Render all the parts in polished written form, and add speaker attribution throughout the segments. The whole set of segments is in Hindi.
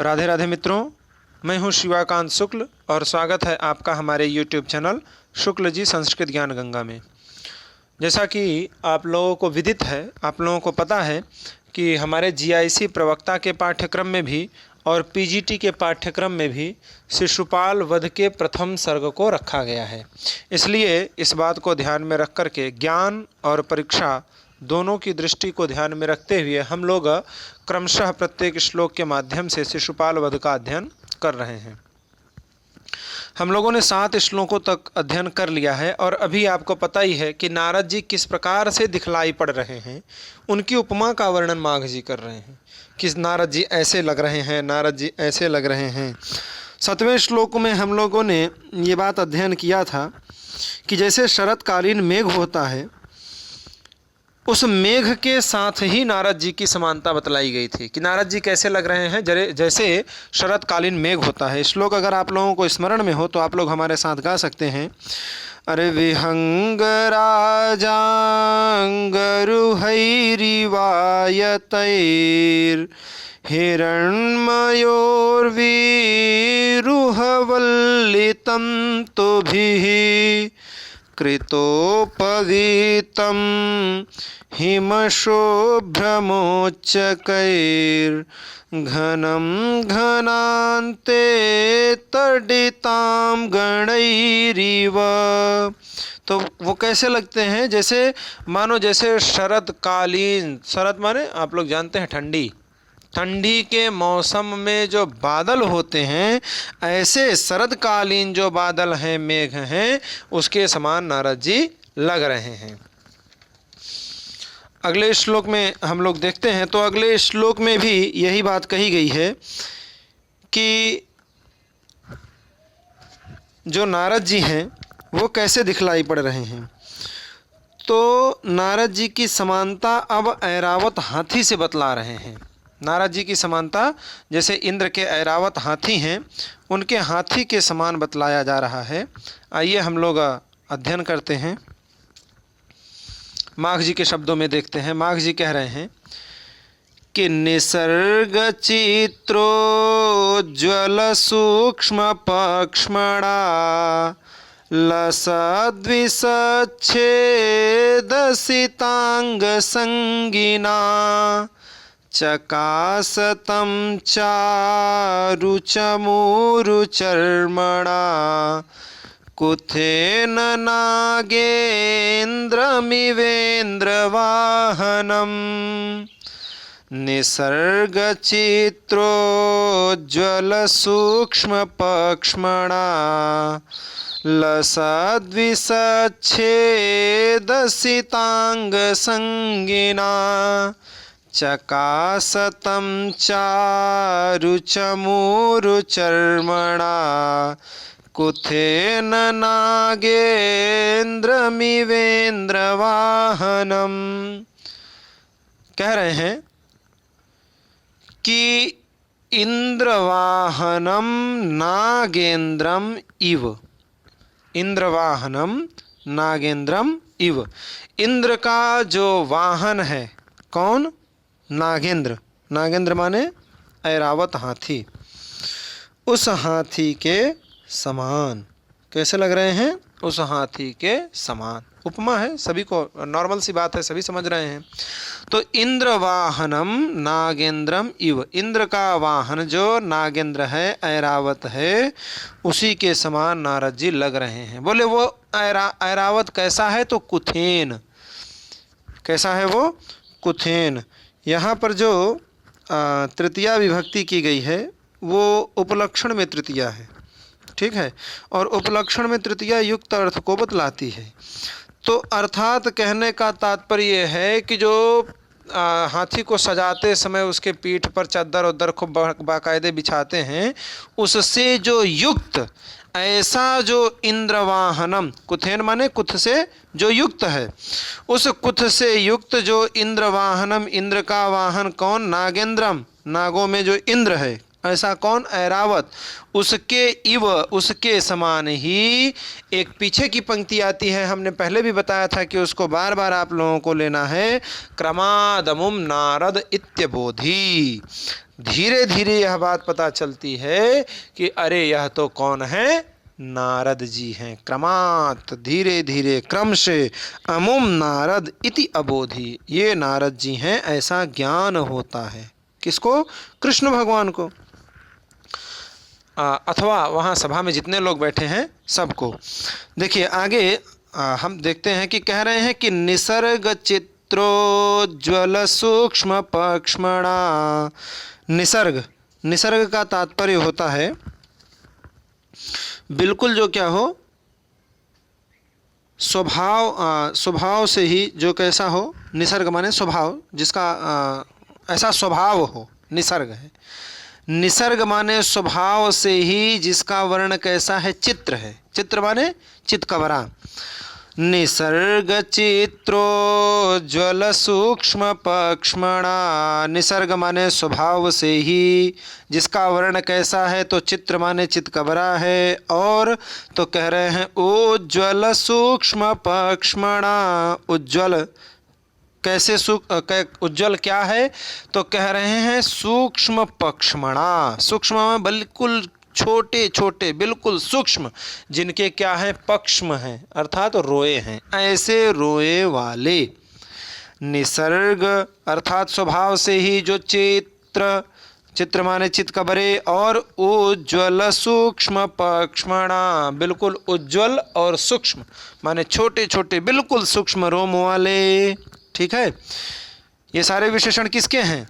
Speaker 1: राधे राधे मित्रों, मैं हूं शिवाकांत शुक्ल और स्वागत है आपका हमारे YouTube चैनल शुक्ल जी संस्कृत ज्ञान गंगा में। जैसा कि आप लोगों को विदित है, आप लोगों को पता है कि हमारे GIC प्रवक्ता के पाठ्यक्रम में भी और PGT के पाठ्यक्रम में भी शिशुपाल वध के प्रथम सर्ग को रखा गया है। इसलिए इस बात को ध्यान में रख कर के ज्ञान और परीक्षा दोनों की दृष्टि को ध्यान में रखते हुए हम लोग क्रमशः प्रत्येक श्लोक के माध्यम से शिशुपाल वध का अध्ययन कर रहे हैं। हम लोगों ने 7 श्लोकों तक अध्ययन कर लिया है और अभी आपको पता ही है कि नारद जी किस प्रकार से दिखलाई पड़ रहे हैं। उनकी उपमा का वर्णन माघ जी कर रहे हैं कि नारद जी ऐसे लग रहे हैं, नारद जी ऐसे लग रहे हैं। 7वें श्लोक में हम लोगों ने ये बात अध्ययन किया था कि जैसे शरतकालीन मेघ होता है, उस मेघ के साथ ही नारद जी की समानता बतलाई गई थी कि नारद जी कैसे लग रहे हैं जैसे शरतकालीन मेघ होता है। श्लोक अगर आप लोगों को स्मरण में हो तो आप लोग हमारे साथ गा सकते हैं। अरे विहंग राजांगरुहैरिवायतैर हिरण्मयोर्विरुहवल्लितं तुभिः कृतोपवीतं हिमशोभ्रमोच्चकैर्घनं घनान्ते तडितां गणैरिव। तो वो कैसे लगते हैं? जैसे मानो जैसे शरतकालीन, शरत माने आप लोग जानते हैं ठंडी के मौसम में जो बादल होते हैं, ऐसे शरतकालीन जो बादल हैं, मेघ हैं, उसके समान नारद जी लग रहे हैं। अगले श्लोक में हम लोग देखते हैं तो अगले श्लोक में भी यही बात कही गई है कि जो नारद जी हैं वो कैसे दिखलाई पड़ रहे हैं। तो नारद जी की समानता अब ऐरावत हाथी से बतला रहे हैं। नारद जी की समानता जैसे इंद्र के ऐरावत हाथी हैं, उनके हाथी के समान बतलाया जा रहा है। आइए हम लोग अध्ययन करते हैं। माघ जी के शब्दों में देखते हैं। माघ जी कह रहे हैं कि निसर्ग चित्रोज्ज्वल सूक्ष्म पक्ष्मणा लसद्विसच्छेदसितांग संगिना चकासतं चारुचमूरुचर्मणा कुथेन नागेन्द्रमिवेन्द्रवाहनम् निसर्गचित्रोज्ज्वलसूक्ष्मपक्ष्मणा लसद्विसच्छेदसितांगसंगिना चकासतं चारुचमूरुचर्मणा कुथेन नागेन्द्रमिवेन्द्रवाहनम्। कह रहे हैं कि इंद्रवाहनम नागेन्द्रम इव, इंद्रवाहनम नागेन्द्रम इव। इंद्र का जो वाहन है कौन? नागेंद्र। नागेंद्र माने ऐरावत हाथी। उस हाथी के समान कैसे लग रहे हैं? उस हाथी के समान। उपमा है, सभी को नॉर्मल सी बात है, सभी समझ रहे हैं। तो इंद्र वाहनम नागेंद्रम इव, इंद्र का वाहन जो नागेंद्र है, ऐरावत है, उसी के समान नारद जी लग रहे हैं। बोले वो ऐरावत कैसा है? तो कुथेन। कैसा है वो? कुथेन। यहाँ पर जो तृतीया विभक्ति की गई है वो उपलक्षण में तृतीया है, ठीक है, और उपलक्षण में तृतीया युक्त अर्थ को बतलाती है। तो अर्थात कहने का तात्पर्य है कि जो हाथी को सजाते समय उसके पीठ पर चादर उदर खूब बाकायदे बिछाते हैं, उससे जो युक्त ऐसा जो इंद्रवाहनम, कुथेन माने कुथ से जो युक्त है, उस कुथ से युक्त जो इंद्रवाहनम, इंद्र का वाहन कौन? नागेंद्रम, नागों में जो इंद्र है, ऐसा कौन? ऐरावत, उसके इव, उसके समान ही। एक पीछे की पंक्ति आती है, हमने पहले भी बताया था कि उसको बार बार आप लोगों को लेना है। क्रमादमुम नारद इत्यबोधि। धीरे धीरे यह बात पता चलती है कि अरे यह तो कौन है? नारद जी हैं। क्रमात्, धीरे धीरे, क्रम से, अमुम नारद इति अबोधि, ये नारद जी हैं, ऐसा ज्ञान होता है। किसको? कृष्ण भगवान को, अथवा वहाँ सभा में जितने लोग बैठे हैं सबको। देखिए आगे हम देखते हैं कि कह रहे हैं कि निसर्ग चित्रोज्ज्वल सूक्ष्म पक्ष्मणा। निसर्ग, निसर्ग का तात्पर्य होता है बिल्कुल जो क्या हो, स्वभाव, स्वभाव से ही जो कैसा हो। निसर्ग माने स्वभाव, जिसका ऐसा स्वभाव हो, निसर्ग है। निसर्ग माने स्वभाव से ही जिसका वर्ण कैसा है, चित्र है। चित्र माने चितकबरा। निसर्ग चित्रोज्ज्वल सूक्ष्म पक्ष्मणा। निसर्ग माने स्वभाव से ही जिसका वर्ण कैसा है, तो चित्र माने चितकबरा है। और तो कह रहे हैं उज्ज्वल सूक्ष्म पक्ष्मणा। उज्ज्वल कैसे? उज्ज्वल क्या है? तो कह रहे हैं सूक्ष्म पक्ष्मणा। सूक्ष्म में बिल्कुल छोटे छोटे, बिल्कुल सूक्ष्म, जिनके क्या है? पक्ष्म हैं, अर्थात रोए हैं, ऐसे रोए वाले। निसर्ग अर्थात स्वभाव से ही जो चित्र, चित्र माने चितकबरे, और उज्ज्वल सूक्ष्म पक्ष्मणा, बिल्कुल उज्ज्वल और सूक्ष्म माने छोटे छोटे, बिल्कुल सूक्ष्म रोम वाले। ठीक है, ये सारे विशेषण किसके हैं?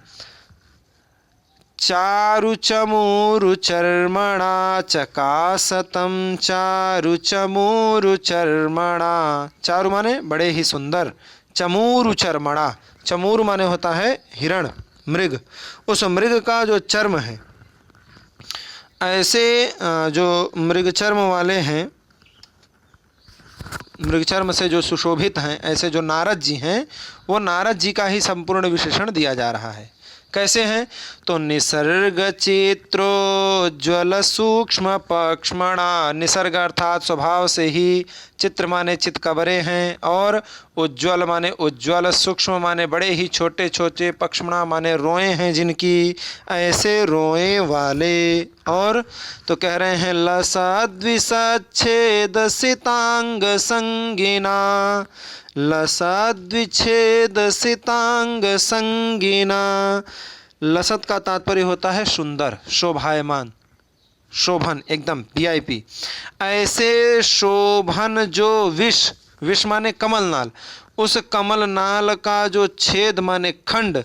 Speaker 1: चारु चमूरु चर्मणा चकासतम चारु चमूरु चर्मणा। चारु माने बड़े ही सुंदर, चमूरु चर्मणा, चमूर माने होता है हिरण, मृग। उस मृग का जो चर्म है, ऐसे जो मृग चर्म वाले हैं, मृग चर्म से जो सुशोभित हैं, ऐसे जो नारद जी हैं, वो नारद जी का ही संपूर्ण विशेषण दिया जा रहा है। कैसे हैं? तो निसर्ग चित्रोज्ज्वल सूक्ष्म पक्ष्मणा। निसर्ग अर्थात स्वभाव से ही, चित्र माने चितकबरे हैं, और उज्ज्वल माने उज्ज्वल, सूक्ष्म माने बड़े ही छोटे छोटे, पक्ष्मणा माने रोए हैं जिनकी, ऐसे रोए वाले। और तो कह रहे हैं लसद्विषच्छेद सितांग संगिना। लसद्विच्छेद सितांग संगिना। लसत का तात्पर्य होता है सुंदर, शोभायमान, शोभन, एकदम वीआईपी। ऐसे शोभन जो विष, विष माने कमल नाल, उस कमल नाल का जो छेद माने खंड।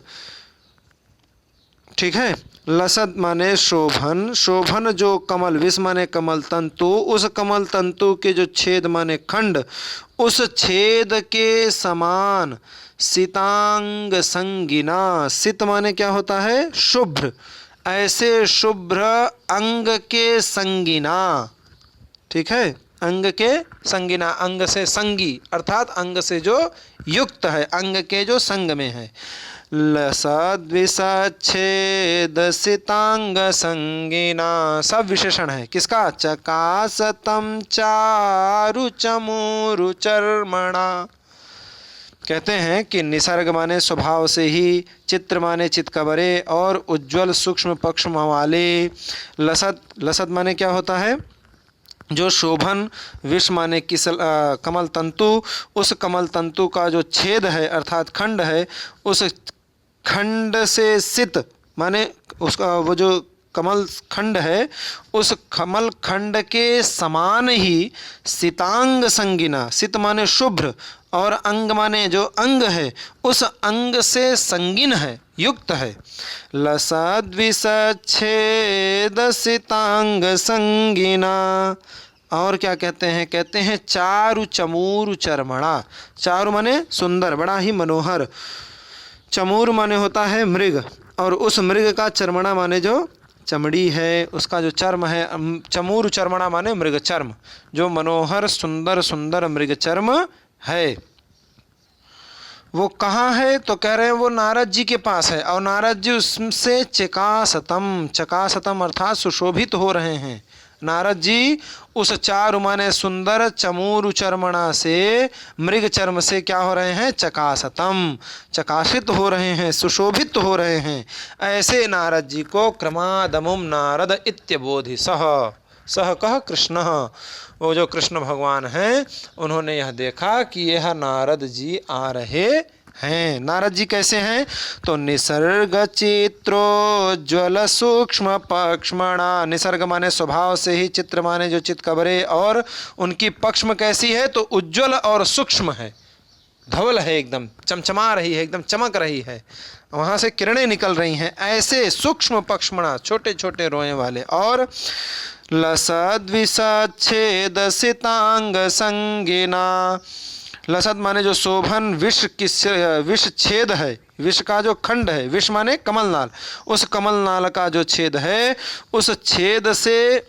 Speaker 1: ठीक है, लसत माने शोभन, शोभन जो कमल, विष माने कमल तंतु, उस कमल तंतु के जो छेद माने खंड, उस छेद के समान सितांग संगिना। सित माने क्या होता है? शुभ्र, ऐसे शुभ्र अंग के संगिना। ठीक है, अंग के संगिना, अंग से संगी अर्थात अंग से जो युक्त है, अंग के जो संग में है। लसद्विषच्छेद सितांग संगिना, सब विशेषण है किसका? चकासतम चारु चमूरु चर्मणा। कहते हैं कि निसर्ग माने स्वभाव से ही, चित्र माने चितकबरे, और उज्ज्वल सूक्ष्म पक्ष्म वाले। लसत, लसत माने क्या होता है? जो शोभन, विष माने कमल तंतु, उस कमल तंतु का जो छेद है अर्थात खंड है, उस खंड से सित माने उसका वो जो कमल खंड है, उस कमल खंड के समान ही सितांग संगिना। सित माने शुभ्र, और अंग माने जो अंग है, उस अंग से संगिन है, युक्त है। लसद्विषच्छेद सितांग संगिना। और क्या कहते हैं? कहते हैं चारु चमूरु चर्मणा। चारु माने सुंदर, बड़ा ही मनोहर। चमूर माने होता है मृग, और उस मृग का चर्मणा माने जो चमड़ी है, उसका जो चर्म है। चमूर चर्मणा माने मृग चर्म, जो मनोहर सुंदर सुंदर मृग चर्म है। वो कहाँ है? तो कह रहे हैं वो नारद जी के पास है, और नारद जी उससे चकासतम, चकासतम अर्थात सुशोभित हो रहे हैं। नारद जी उस चारु माने सुंदर चमूरु चर्मणा से, मृग चर्म से क्या हो रहे हैं? चकासतम, चकाशित हो रहे हैं, सुशोभित हो रहे हैं। ऐसे नारद जी को क्रमादमुम नारद इत्यबोधि सह, सह कह कृष्ण, वो जो कृष्ण भगवान हैं उन्होंने यह देखा कि यह नारद जी आ रहे हैं। नारद जी कैसे हैं? तो निसर्ग चित्रोज्ज्वल सूक्ष्म पक्ष्मणा, निसर्ग माने स्वभाव से ही, चित्र माने जो चित्कबरे, और उनकी पक्ष्म कैसी है? तो उज्ज्वल और सूक्ष्म है, धवल है, एकदम चमचमा रही है, एकदम चमक रही है, वहाँ से किरणें निकल रही हैं। ऐसे सूक्ष्म पक्ष्मणा, छोटे छोटे रोए वाले, और लसद विषच्छेद सितांग संगिना, लसद माने जो शोभन, विष किस, विष छेद है, विष का जो खंड है, विष माने कमलनाल, उस कमलनाल का जो छेद है, उस छेद से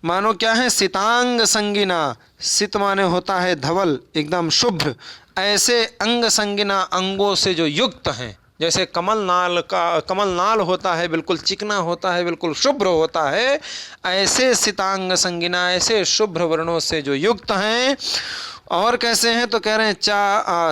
Speaker 1: मानो क्या है? सितांग संगिना, सित माने होता है धवल, एकदम शुभ्र, ऐसे अंग संगिना, अंगों से जो युक्त हैं, जैसे कमलनाल का, कमलनाल होता है बिल्कुल चिकना होता है, बिल्कुल शुभ्र होता है, ऐसे सितांग संगिना, ऐसे शुभ्र वर्णों से जो युक्त हैं। और कैसे हैं? तो कह रहे हैं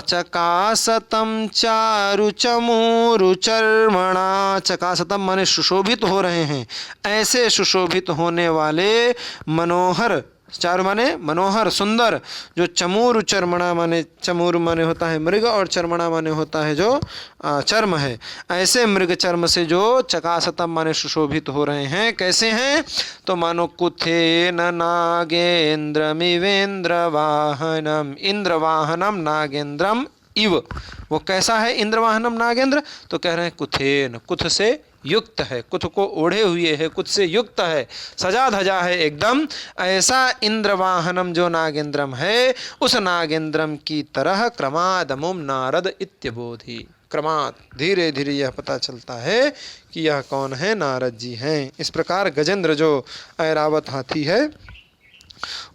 Speaker 1: चकासतम चारु चमूरु चर्मणा, चकासतम माने सुशोभित हो रहे हैं, ऐसे सुशोभित होने वाले मनोहर, चारु माने मनोहर सुंदर, जो चमूर चर्मणा माने, चमूर माने होता है मृग, और चर्मणा माने होता है जो चर्म है, ऐसे मृग चर्म से जो चकासतम माने सुशोभित हो रहे हैं। कैसे हैं? तो मानो कुथेन नागेन्द्रमिवेन्द्र वाहनम, इंद्र वाहनम नागेन्द्रम इव, वो कैसा है इंद्रवाहनम नागेंद्र? तो कह रहे हैं कुथेन, कुथ से युक्त है, कुथ को ओढ़े हुए है, कुथ से युक्त है, सजा धजा है एकदम, ऐसा इंद्रवाहनम जो नागेंद्रम है, उस नागेंद्रम की तरह क्रमादमुम नारद इत्यबोधि, क्रमात् धीरे धीरे यह पता चलता है कि यह कौन है? नारद जी हैं। इस प्रकार गजेंद्र जो ऐरावत हाथी है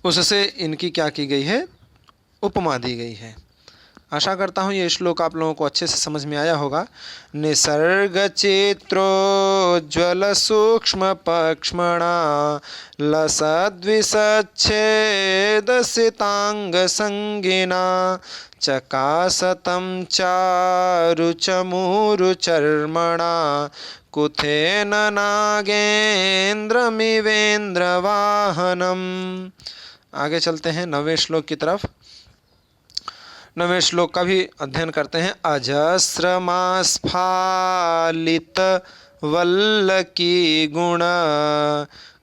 Speaker 1: उससे इनकी क्या की गई है? उपमा दी गई है। आशा करता हूँ ये श्लोक आप लोगों को अच्छे से समझ में आया होगा। निसर्ग चित्रोज्ज्वल सूक्ष्म पक्ष्मणा लसद्विषच्छेद सितांग संगिना चकासतं चारु चमूरु चर्मणा कुथेन नागेन्द्रमिवेन्द्र वाहनम। आगे चलते हैं 9वें श्लोक की तरफ। 9वें श्लोक का भी अध्ययन करते हैं। अजस्रमास्फालित वल्लकी गुण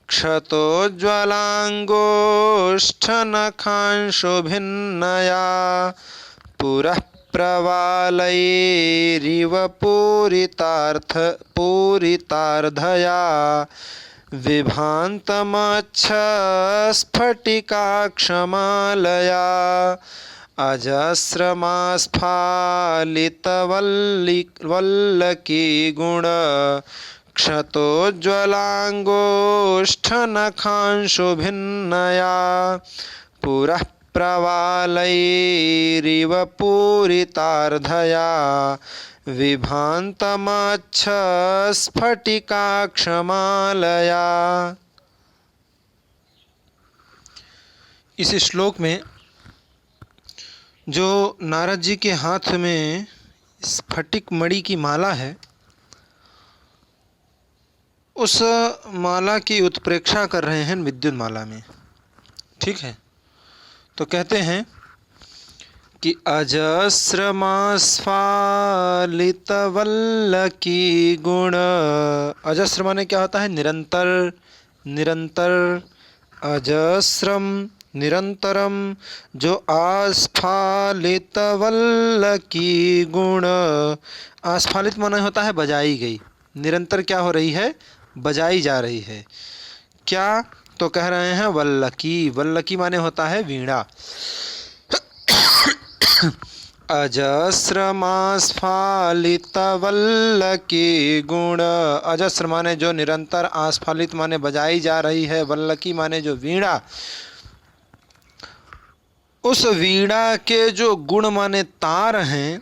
Speaker 1: क्षतोज्ज्वलांगोष्ठनखांशुभिन्नया पुरः प्रवालैरिव पूरितार्धया विभान्तमच्छस्फटिकाक्षमालया अजस्रमास्फालितवल्लकी गुण क्षतोज्ज्वलांगोष्ठनखांशुभिन्नया पुरः प्रवालैरिव पूरितार्धया विभान्तमच्छस्फटिकाक्षमालया। इस श्लोक में जो नारद जी के हाथ में स्फटिक मणि की माला है, उस माला की उत्प्रेक्षा कर रहे हैं विद्युत माला में। ठीक है, तो कहते हैं कि अजस्रमास्फालितवल्लकी गुण। अजस्र माने क्या होता है? निरंतर, निरंतर, अजस्रम निरंतरम, जो आस्फालितवल्लकी गुण। आस्फालित माने होता है बजाई गई, निरंतर क्या हो रही है? बजाई जा रही है। क्या? तो कह रहे हैं वल्लकी। वल्लकी माने होता है वीणा। अजस्रमास्फालितवल्लकी गुण। अजस्र माने जो निरंतर, आस्फालित माने बजाई जा रही है, वल्लकी माने जो वीणा। उस वीणा के जो गुण माने तार हैं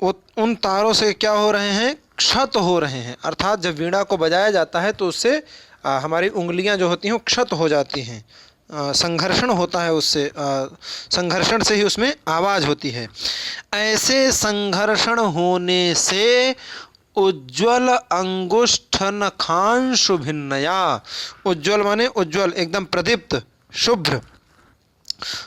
Speaker 1: उन तारों से क्या हो रहे हैं, क्षत हो रहे हैं। अर्थात जब वीणा को बजाया जाता है तो उससे हमारी उंगलियां जो होती हैं वो क्षत हो जाती हैं, संघर्षण होता है, उससे संघर्षण से ही उसमें आवाज़ होती है। ऐसे संघर्षण होने से उज्ज्वल अंगुष्ठ नखांशु भिन्नया, उज्ज्वल माने उज्ज्वल, एकदम प्रदीप्त, शुभ्र,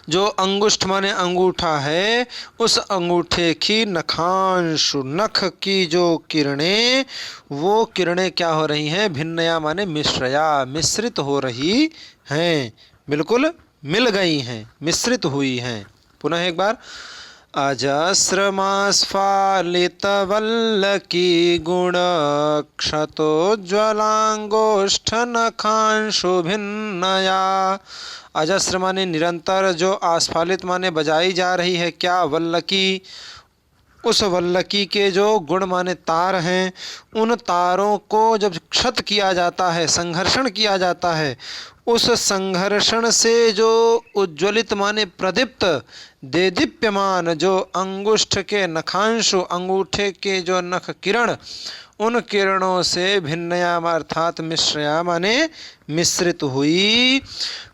Speaker 1: जो अंगुष्ठ माने अंगूठा है, उस अंगूठे की नखांशु, नख की जो किरणें, वो किरणें क्या हो रही हैं, भिन्नया माने मिश्रया, मिश्रित हो रही हैं, बिल्कुल मिल गई हैं, मिश्रित हुई हैं। पुनः एक बार, अजस्रमास्फालितवल्लकी गुण क्षतोज्ज्वलांगोष्ठ नखांशु भिन्नया। अजस्र माने निरंतर, जो आस्फालित माने बजाई जा रही है क्या, वल्लकी, उस वल्लकी के जो गुण माने तार हैं, उन तारों को जब क्षत किया जाता है, संघर्षण किया जाता है, उस संघर्षण से जो उज्ज्वलित माने प्रदीप्त, देदीप्यमान, जो अंगुष्ठ के नखांशु, अंगूठे के जो नख किरण, उन किरणों से भिन्नया अर्थात मिश्रया माने मिश्रित हुई।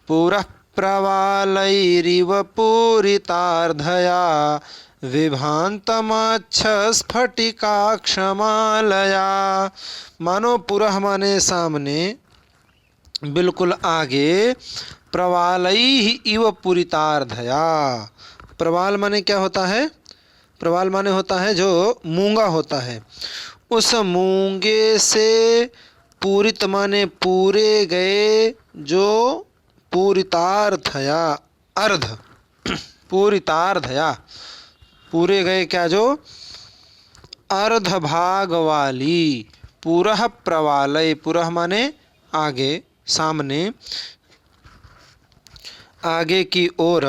Speaker 1: पूरः प्रवालैरिव पूरितार्धया विभान्तमच्छ स्फटिकाक्षमालया। मानो पुरः माने सामने, बिल्कुल आगे, प्रवालैः इव पूरितार्धया। प्रवाल माने क्या होता है, प्रवाल माने होता है जो मूंगा होता है, उस मूंगे से पूरित माने पूरे गए, जो पूरितार्थया, अर्ध, पूरितार्धया, पूरे गए क्या, जो अर्ध भाग वाली। पूरः प्रवालय, पुरः माने आगे, सामने, आगे की ओर,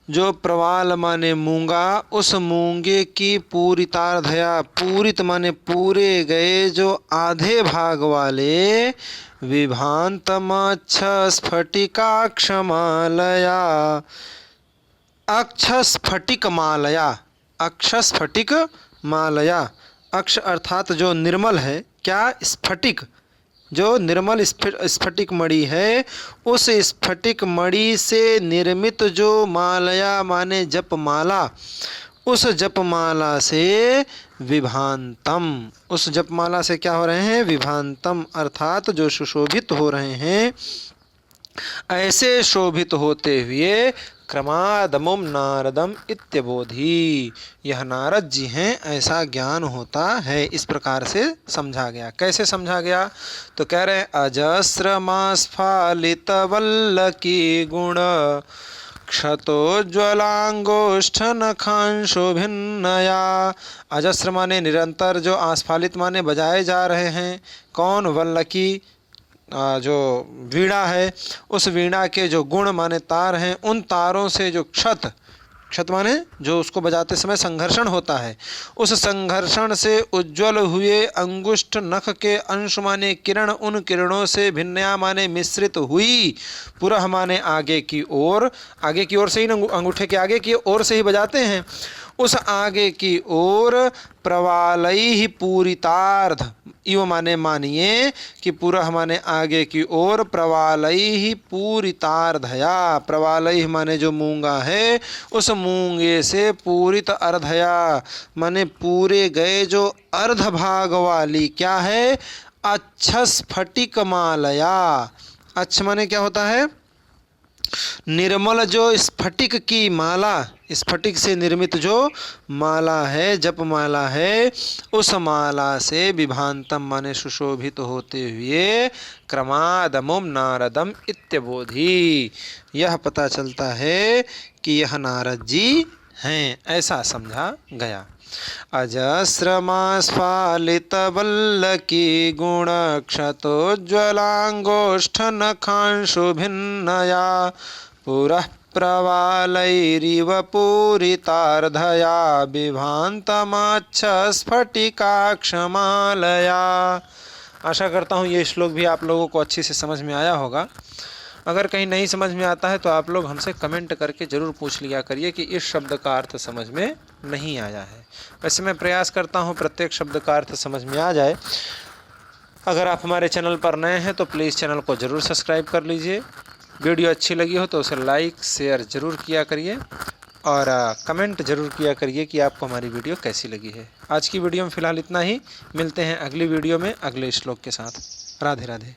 Speaker 1: जो प्रवाल माने मूंगा, उस मूंगे की पूरितार्धया, पूरित माने पूरे गए, जो आधे भाग वाले, विभान्तमच्छ स्फटिकाक्षमालया, अक्ष स्फटिक मालया, अक्ष स्फटिक मालया, अक्ष अर्थात जो निर्मल है, क्या, स्फटिक, जो निर्मल स्फटिक मणि है, उस स्फटिक मणि से निर्मित जो मालया माने जपमाला, उस जपमाला से विभांतम, उस जपमाला से क्या हो रहे हैं, विभांतम अर्थात जो सुशोभित हो रहे हैं। ऐसे शोभित होते हुए क्रमादमुम नारदम इत्यबोधि, यह नारद जी हैं, ऐसा ज्ञान होता है। इस प्रकार से समझा गया। कैसे समझा गया, तो कह रहे हैं अजस्रमास्फालित वल्लकी गुण क्षतोज्ज्वलांगोष्ठ नखांशु भिन्नया। अजस्र माने निरंतर, जो आस्फालित माने बजाए जा रहे हैं, कौन, वल्लकी, जो वीणा है, उस वीणा के जो गुण माने तार हैं, उन तारों से जो क्षत, क्षत माने जो उसको बजाते समय संघर्षण होता है, उस संघर्षण से उज्ज्वल हुए अंगुष्ठ नख के अंश माने किरण, उन किरणों से भिन्नया माने मिश्रित हुई। पुरः माने आगे की ओर, आगे की ओर से ही, अंगूठे के आगे की ओर से ही बजाते हैं, उस आगे की ओर प्रवालैः पूरितार्ध, इव माने मानिए कि पुरः माने आगे की ओर, प्रवालैः पूरितार्धया, प्रवालैः माने जो मूंगा है, उस मूंगे से पूरित अर्धया माने पूरे गए, जो अर्ध भाग वाली क्या है, अच्छ स्फटिक मालया। अच्छ माने क्या होता है, निर्मल, जो स्फटिक की माला, स्फटिक से निर्मित जो माला है, जप माला है, उस माला से विभांतम माने सुशोभित होते हुए क्रमादमुम नारदम इत्यबोधि, यह पता चलता है कि यह नारद जी हैं, ऐसा समझा गया। अजस्रमास्फालितवल्लकी गुण क्षतोज्ज्वलांगोष्ठ नखांशु भिन्नया पुरः प्रवालैरिव पूरितार्धया विभान्तमच्छ स्फटिकाक्षमालया। आशा करता हूँ ये श्लोक भी आप लोगों को अच्छे से समझ में आया होगा। अगर कहीं नहीं समझ में आता है तो आप लोग हमसे कमेंट करके ज़रूर पूछ लिया करिए कि इस शब्द का अर्थ समझ में नहीं आया है। वैसे मैं प्रयास करता हूँ प्रत्येक शब्द का अर्थ समझ में आ जाए। अगर आप हमारे चैनल पर नए हैं तो प्लीज़ चैनल को ज़रूर सब्सक्राइब कर लीजिए। वीडियो अच्छी लगी हो तो उसे लाइक शेयर ज़रूर किया करिए और कमेंट ज़रूर किया करिए कि आपको हमारी वीडियो कैसी लगी है। आज की वीडियो में फ़िलहाल इतना ही। मिलते हैं अगली वीडियो में अगले श्लोक के साथ। राधे राधे।